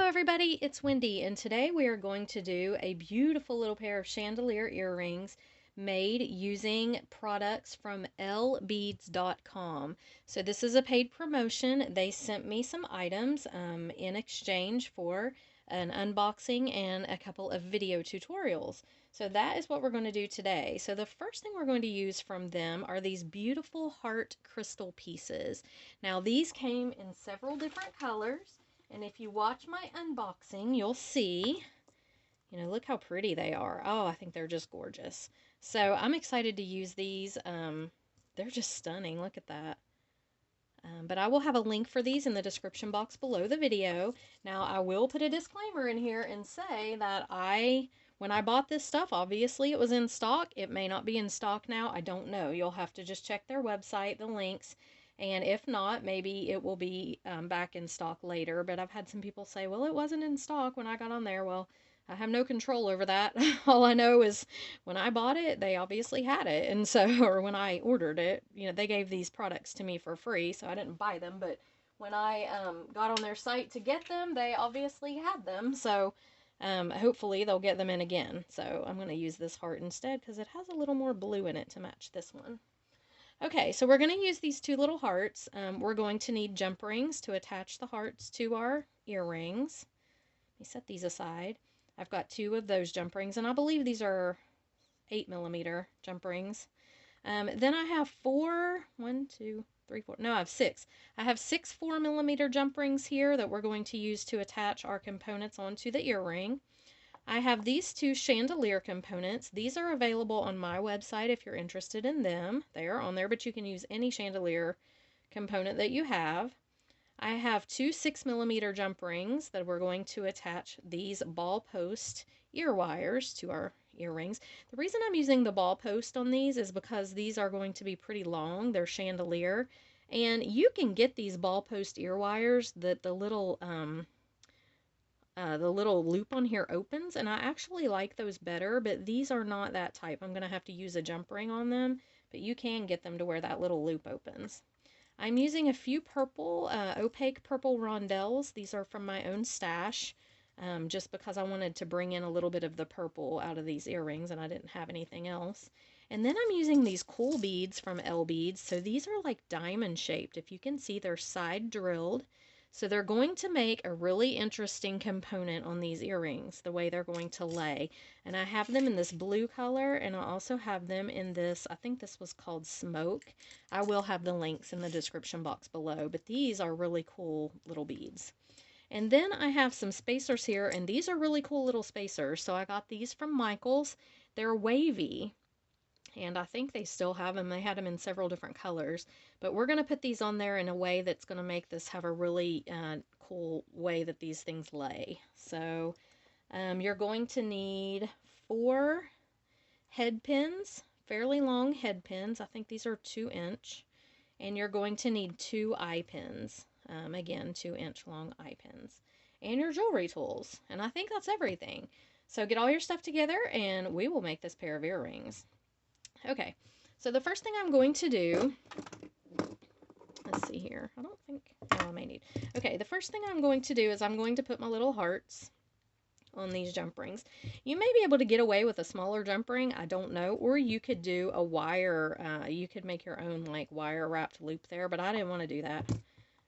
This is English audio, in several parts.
everybody, it's Wendy, and today we are going to do a beautiful little pair of chandelier earrings made using products from lbeads.com. So this is a paid promotion. They sent me some items in exchange for an unboxing and a couple of video tutorials. So that is what we're going to do today. So the first thing we're going to use from them are these beautiful heart crystal pieces. Now these came in several different colors. And if you watch my unboxing, you'll see, look how pretty they are. Oh, I think they're just gorgeous. So I'm excited to use these. They're just stunning. Look at that. But I will have a link for these in the description box below the video. Now, I will put a disclaimer in here and say that when I bought this stuff, obviously it was in stock. It may not be in stock now. I don't know. You'll have to just check their website, the links. And if not, maybe it will be back in stock later. But I've had some people say, well, it wasn't in stock when I got on there. Well, I have no control over that. All I know is when I bought it, they obviously had it. And so, or when I ordered it, they gave these products to me for free. So I didn't buy them. But when I got on their site to get them, they obviously had them. So hopefully they'll get them in again. So I'm going to use this heart instead because it has a little more blue in it to match this one. Okay, so we're going to use these two little hearts. We're going to need jump rings to attach the hearts to our earrings. Let me set these aside. I've got 2 of those jump rings, and I believe these are 8mm jump rings. Then I have 4, 1, 2, 3, 4, no, I have 6. I have 6 4mm jump rings here that we're going to use to attach our components onto the earring. I have these 2 chandelier components. These are available on my website if you're interested in them. They are on there, but you can use any chandelier component that you have. I have 2 6mm jump rings that we're going to attach these ball post ear wires to our earrings. The reason I'm using the ball post on these is because these are going to be pretty long. They're chandelier, and you can get these ball post ear wires that the little loop on here opens, and I actually like those better, but these are not that type. I'm going to have to use a jump ring on them, but you can get them to where that little loop opens. I'm using a few purple, opaque purple rondelles. These are from my own stash, just because I wanted to bring in a little bit of the purple out of these earrings, and I didn't have anything else. And then I'm using these cool beads from L Beads. So these are like diamond shaped. If you can see, they're side drilled. So they're going to make a really interesting component on these earrings, the way they're going to lay. And I have them in this blue color, and I also have them in this, I think this was called Smoke. I will have the links in the description box below, but these are really cool little beads. And then I have some spacers here, and these are really cool little spacers. So I got these from Michaels. They're wavy, and I think they still have them. They had them in several different colors, but we're going to put these on there in a way that's going to make this have a really cool way that these things lay. So you're going to need 4 head pins, fairly long head pins. I think these are 2-inch, and you're going to need 2 eye pins. Again, 2-inch long eye pins, and your jewelry tools. And I think that's everything. So get all your stuff together, and we will make this pair of earrings. Okay, so the first thing I'm going to do, let's see here, I don't think, oh, I may need, okay, the first thing I'm going to do is I'm going to put my little hearts on these jump rings. You may be able to get away with a smaller jump ring, I don't know, or you could do a wire, you could make your own like wire wrapped loop there, but I didn't want to do that.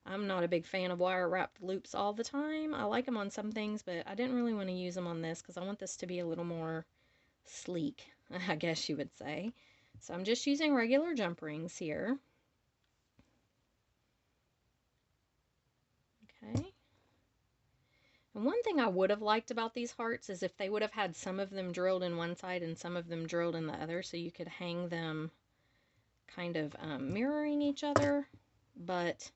I'm not a big fan of wire wrapped loops all the time. I like them on some things, but I didn't really want to use them on this because I want this to be a little more sleek, I guess you would say. So I'm just using regular jump rings here. Okay. And one thing I would have liked about these hearts is if they would have had some of them drilled in one side and some of them drilled in the other, so you could hang them kind of mirroring each other. But,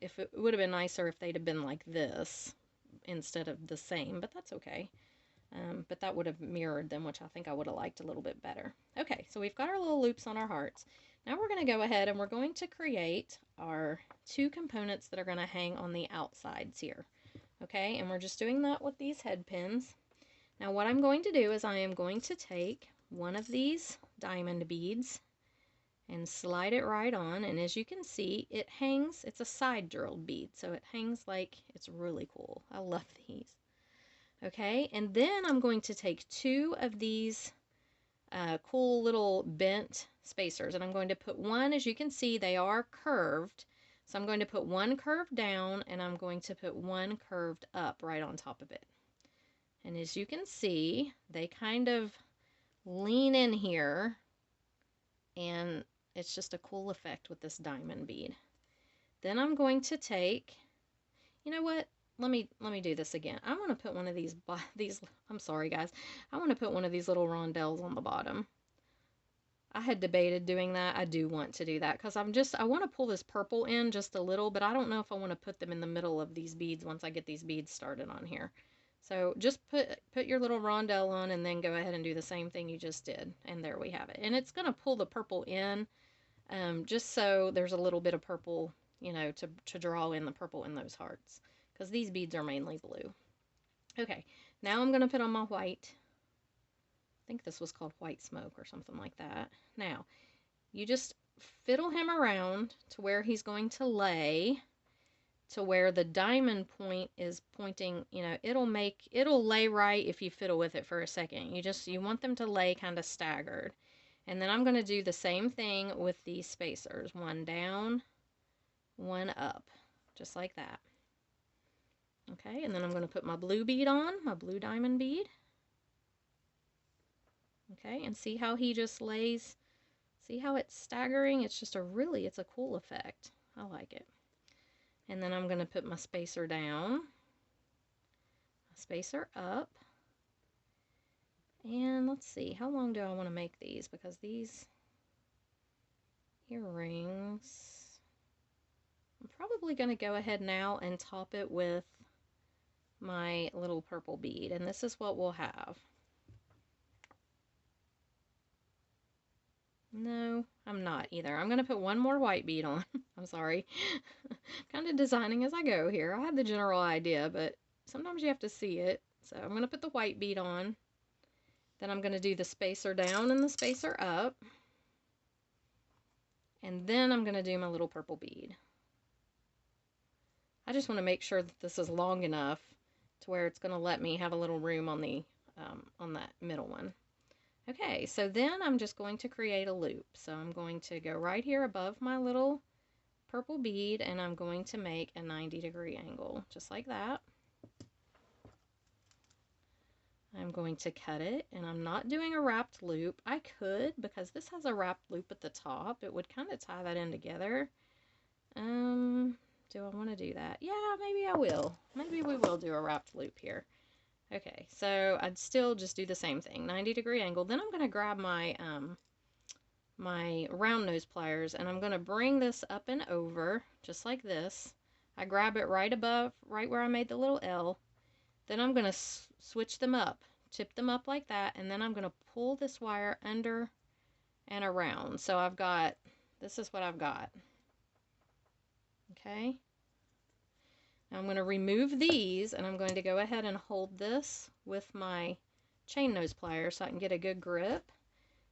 if it would have been nicer if they'd have been like this instead of the same, but that's okay. But that would have mirrored them, which I think I would have liked a little bit better. Okay, so we've got our little loops on our hearts. Now we're going to go ahead and we're going to create our 2 components that are going to hang on the outsides here. Okay, and we're just doing that with these head pins. Now what I'm going to do is I am going to take one of these diamond beads, and slide it right on. And as you can see, it hangs, it's a side drilled bead, so it hangs like, it's really cool. I love these. Okay, and then I'm going to take 2 of these cool little bent spacers, and I'm going to put one, as you can see, they are curved. So I'm going to put one curved down, and I'm going to put one curved up right on top of it. And as you can see, they kind of lean in here, and it's just a cool effect with this diamond bead. Then I'm going to take, you know what? Let me do this again. I want to put one of these I'm sorry guys. I want to put one of these little rondelles on the bottom. I had debated doing that. I do want to do that because I want to pull this purple in just a little, but I don't know if I want to put them in the middle of these beads once I get these beads started on here. So just put your little rondelle on and then go ahead and do the same thing you just did. And there we have it. And it's going to pull the purple in just so there's a little bit of purple, you know, to draw in the purple in those hearts, because these beads are mainly blue. Okay, now I'm going to put on my white. I think this was called white smoke or something like that. Now, you just fiddle him around to where he's going to lay, to where the diamond point is pointing, you know, it'll lay right if you fiddle with it for a second. You want them to lay kind of staggered. And then I'm going to do the same thing with these spacers. One down, one up, just like that. Okay, and then I'm going to put my blue bead on, my blue diamond bead. Okay, and see how he just lays, see how it's staggering? It's just it's a cool effect. I like it. And then I'm going to put my spacer down, my spacer up. And let's see, how long do I want to make these? Because these earrings, I'm probably going to go ahead now and top it with my little purple bead. And this is what we'll have. No, I'm not either. I'm going to put one more white bead on. I'm sorry. Kind of designing as I go here. I had the general idea, but sometimes you have to see it. So I'm going to put the white bead on. Then I'm going to do the spacer down and the spacer up. And then I'm going to do my little purple bead. I just want to make sure that this is long enough to where it's going to let me have a little room on the on that middle one. Okay, so then I'm just going to create a loop. So I'm going to go right here above my little purple bead, and I'm going to make a 90-degree angle, just like that. I'm going to cut it, and I'm not doing a wrapped loop. I could, because this has a wrapped loop at the top. It would kind of tie that in together. Do I want to do that? Yeah, maybe I will. Maybe we will do a wrapped loop here. Okay, so I'd still just do the same thing, 90-degree angle. Then I'm going to grab my my round nose pliers, and I'm going to bring this up and over, just like this. I grab it right above, right where I made the little L. Then I'm going to switch them up, tip them up like that, and then I'm going to pull this wire under and around. So I've got, this is what I've got. Okay. Now I'm going to remove these, and I'm going to go ahead and hold this with my chain nose pliers so I can get a good grip.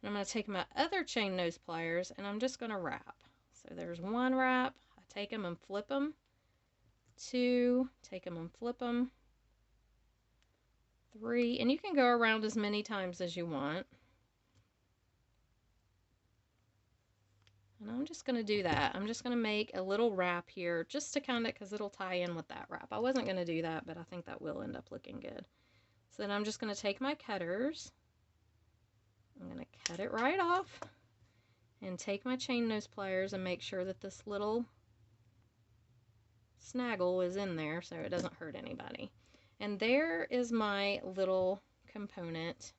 And I'm going to take my other chain nose pliers, and I'm just going to wrap. So there's one wrap. I take them and flip them. Two, take them and flip them. Three, and you can go around as many times as you want. And I'm just going to do that. I'm just going to make a little wrap here just to kind of, because it'll tie in with that wrap. I wasn't going to do that, but I think that will end up looking good. So then I'm just going to take my cutters. I'm going to cut it right off and take my chain nose pliers and make sure that this little snaggle is in there so it doesn't hurt anybody. And there is my little component,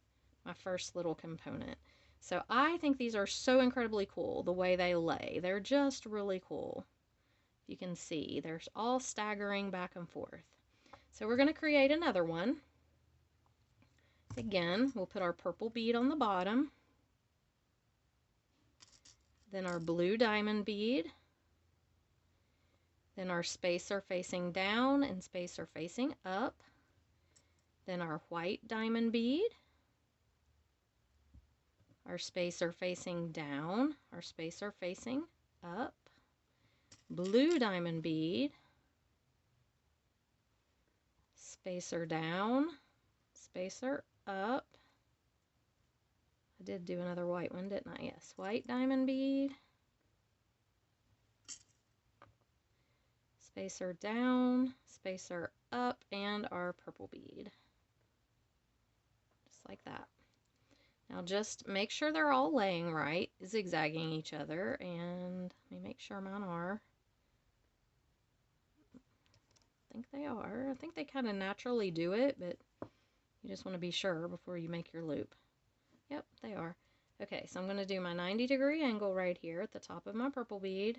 my first little component. So I think these are so incredibly cool, the way they lay. They're just really cool. You can see they're all staggering back and forth. So we're going to create another one. Again, we'll put our purple bead on the bottom, then our blue diamond bead, then our spacer facing down and spacer facing up, then our white diamond bead, our spacer facing down, our spacer facing up, blue diamond bead, spacer down, spacer up. I did do another white one, didn't I? Yes, white diamond bead, spacer down, spacer up, and our purple bead. Just like that. Now just make sure they're all laying right, zigzagging each other, and let me make sure mine are. I think they are. I think they kind of naturally do it, but you just want to be sure before you make your loop. Yep, they are. Okay, so I'm going to do my 90-degree angle right here at the top of my purple bead.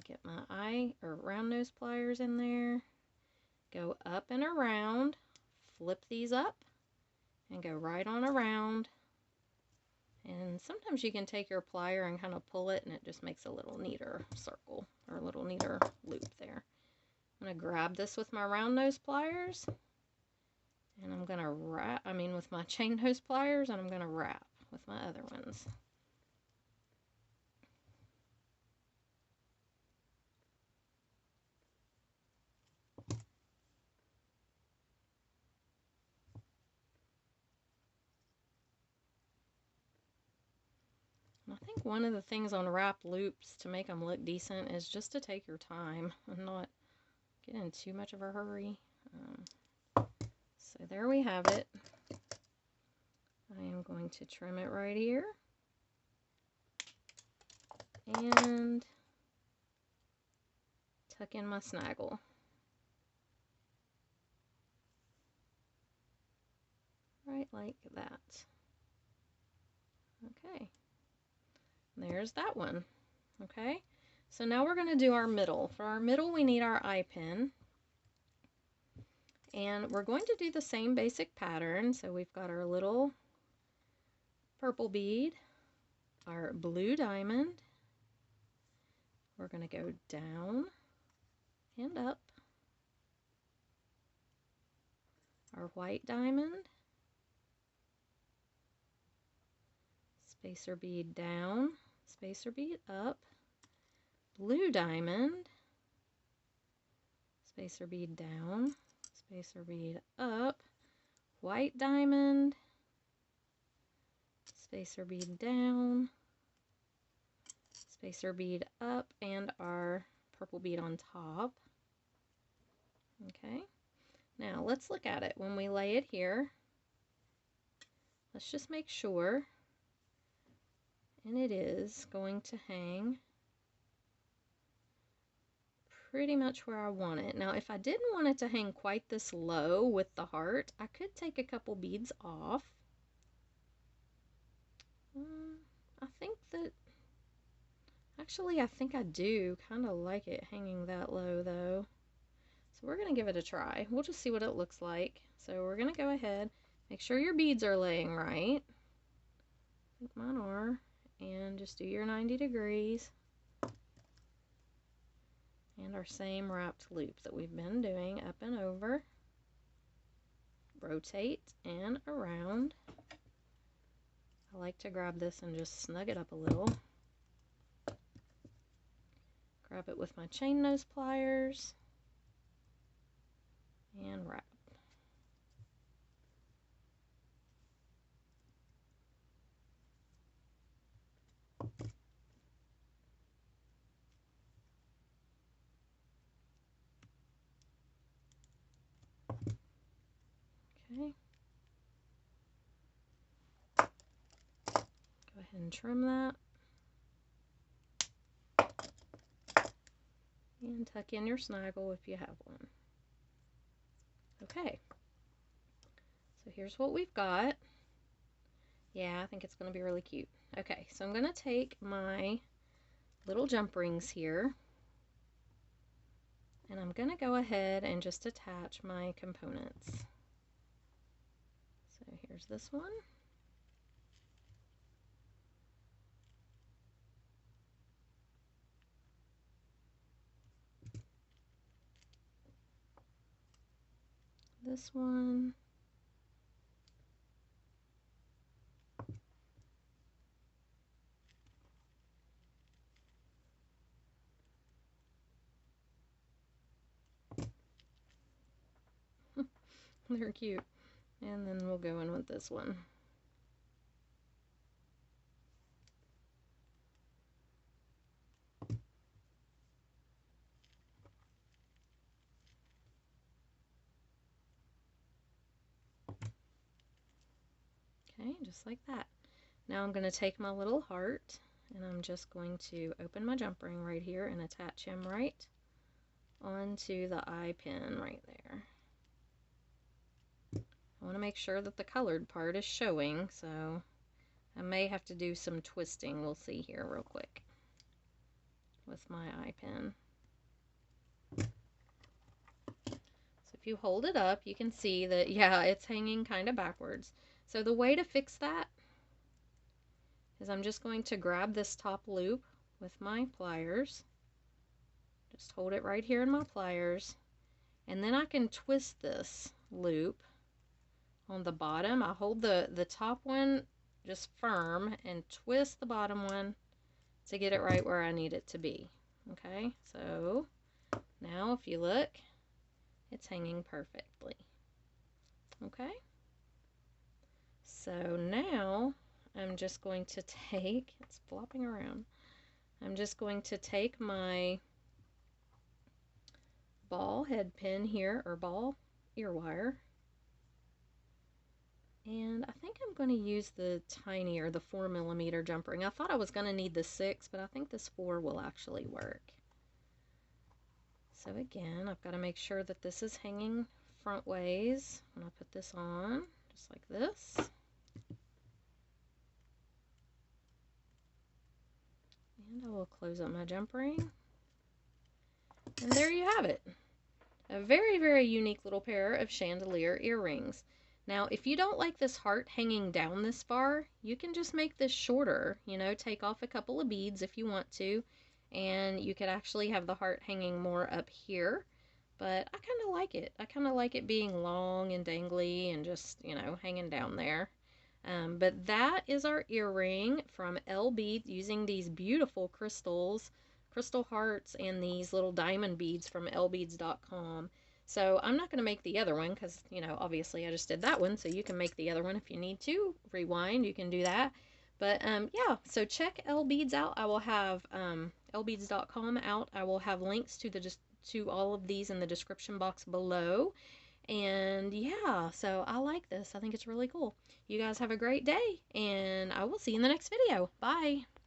Get my round nose pliers in there. Go up and around, flip these up, and go right on around. And sometimes you can take your plier and kind of pull it, and it just makes a little neater circle, or a little neater loop there. I'm going to grab this with my round nose pliers, and I'm going to wrap, with my chain nose pliers, and I'm going to wrap with my other ones. I think one of the things on wrap loops to make them look decent is just to take your time and not get in too much of a hurry. So there we have it. I am going to trim it right here. And tuck in my snaggle. Right like that. Okay. There's that one. Okay. So now we're going to do our middle. For our middle, we need our eye pin. And we're going to do the same basic pattern. So we've got our little purple bead, our blue diamond. We're going to go down and up. Our white diamond. Spacer bead down, spacer bead up, blue diamond, spacer bead down, spacer bead up, white diamond, spacer bead down, spacer bead up, and our purple bead on top. Okay, now let's look at it. When we lay it here, let's just make sure. And it is going to hang pretty much where I want it. Now, if I didn't want it to hang quite this low with the heart, I could take a couple beads off. I think that, actually, I think I do kind of like it hanging that low, though. So we're going to give it a try. We'll just see what it looks like. So we're going to go ahead, make sure your beads are laying right. I think mine are. And just do your 90 degrees. And our same wrapped loop that we've been doing up and over. Rotate and around. I like to grab this and just snug it up a little. Grab it with my chain nose pliers. And wrap. Okay. Go ahead and trim that. And tuck in your snaggle if you have one. Okay. So here's what we've got. Yeah, I think it's going to be really cute. Okay, so I'm going to take my little jump rings here. And I'm going to go ahead and just attach my components. So here's this one. This one. They're cute. And then we'll go in with this one. Okay, just like that. Now I'm going to take my little heart and I'm just going to open my jump ring right here and attach him right onto the eye pin right there. I want to make sure that the colored part is showing, so I may have to do some twisting. We'll see here real quick with my eye pin. So if you hold it up, you can see that, yeah, it's hanging kind of backwards. So the way to fix that is I'm just going to grab this top loop with my pliers. Just hold it right here in my pliers. And then I can twist this loop on the bottom. I hold the top one just firm and twist the bottom one to get it right where I need it to be. Okay, so now if you look, it's hanging perfectly. Okay, so now I'm just going to take, it's flopping around, I'm just going to take my ball head pin here, or ball ear wire, and I think I'm going to use the tinier, the 4mm jump ring. I thought I was going to need the 6, but I think this 4 will actually work. So again, I've got to make sure that this is hanging front ways when I put this on, just like this. And I will close up my jump ring. And there you have it. A very, very unique little pair of chandelier earrings. Now, if you don't like this heart hanging down this far, you can just make this shorter. You know, take off a couple of beads if you want to, and you could actually have the heart hanging more up here. But I kind of like it. I kind of like it being long and dangly and just, you know, hanging down there. But that is our earring from L Beads using these beautiful crystals, crystal hearts, and these little diamond beads from lbeads.com. So I'm not going to make the other one because, you know, obviously I just did that one. So you can make the other one if you need to. Rewind, you can do that. But yeah, so check L Beads out. I will have lbeads.com out. I will have links to all of these in the description box below. And yeah, so I like this. I think it's really cool. You guys have a great day, and I will see you in the next video. Bye.